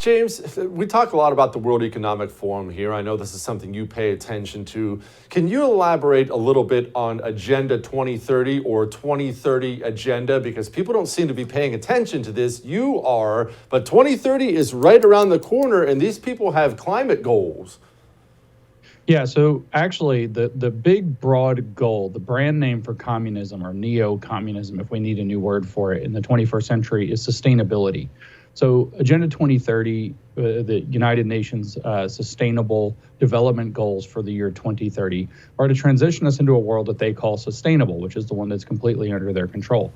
James, we talk a lot about the World Economic Forum here. I know this is something you pay attention to. Can you elaborate a little bit on Agenda 2030 or 2030 Agenda? Because people don't seem to be paying attention to this. You are, but 2030 is right around the corner, and these people have climate goals. Yeah, so actually the big broad goal, the brand name for communism or neo-communism, if we need a new word for it, in the 21st century is sustainability. So Agenda 2030, the United Nations Sustainable Development Goals for the year 2030, are to transition us into a world that they call sustainable, which is the one that's completely under their control.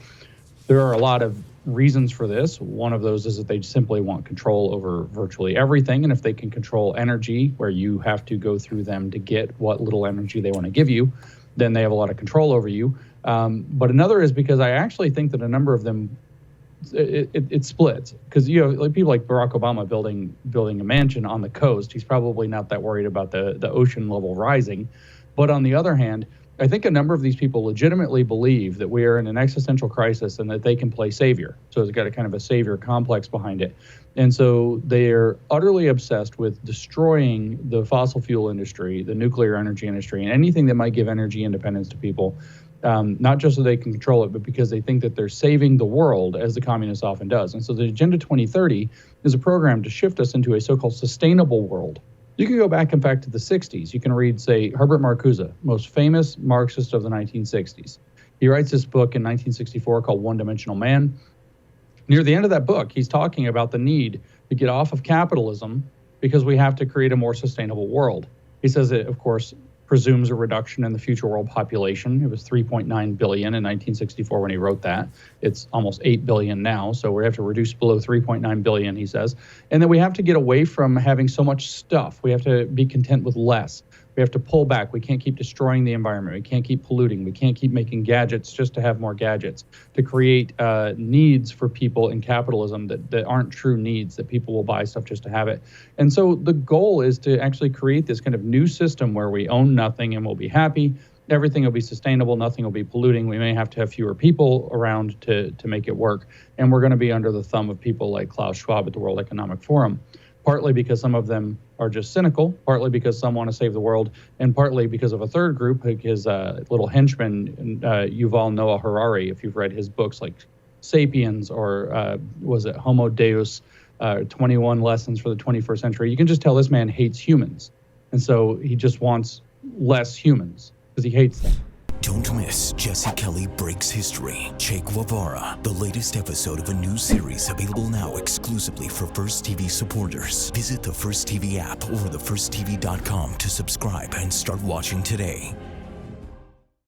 There are a lot of reasons for this. One of those is that they simply want control over virtually everything. And if they can control energy, where you have to go through them to get what little energy they want to give you, then they have a lot of control over you. But another is because I actually think that a number of them, it splits, because like people like Barack Obama building a mansion on the coast, he's probably not that worried about the ocean level rising. But on the other hand, I think a number of these people legitimately believe that we are in an existential crisis and that they can play savior. So it's got a kind of a savior complex behind it. And so they're utterly obsessed with destroying the fossil fuel industry, the nuclear energy industry, and anything that might give energy independence to people. Not just so they can control it, but because they think that they're saving the world, as the communists often does. And so the Agenda 2030 is a program to shift us into a so-called sustainable world. You can go back, in fact, to the 60s. You can read, say, Herbert Marcuse, most famous Marxist of the 1960s. He writes this book in 1964 called One-Dimensional Man. Near the end of that book, he's talking about the need to get off of capitalism because we have to create a more sustainable world. He says it, of course, presumes a reduction in the future world population. It was 3.9 billion in 1964 when he wrote that. It's almost 8 billion now, so we have to reduce below 3.9 billion, he says. And then we have to get away from having so much stuff. We have to be content with less. We have to pull back. We can't keep destroying the environment. We can't keep polluting. We can't keep making gadgets just to have more gadgets, to create needs for people in capitalism that aren't true needs, that people will buy stuff just to have it. And so the goal is to actually create this kind of new system where we own nothing and we'll be happy. Everything will be sustainable. Nothing will be polluting. We may have to have fewer people around to make it work. And we're going to be under the thumb of people like Klaus Schwab at the World Economic Forum. Partly because some of them are just cynical, partly because some want to save the world, and partly because of a third group, his little henchman, Yuval Noah Harari, if you've read his books like Sapiens or was it Homo Deus, 21 Lessons for the 21st Century, you can just tell this man hates humans. And so he just wants less humans because he hates them. Don't miss Jesse Kelly Breaks History, Che Guevara, the latest episode of a new series available now exclusively for First TV supporters. Visit the First TV app or thefirsttv.com to subscribe and start watching today.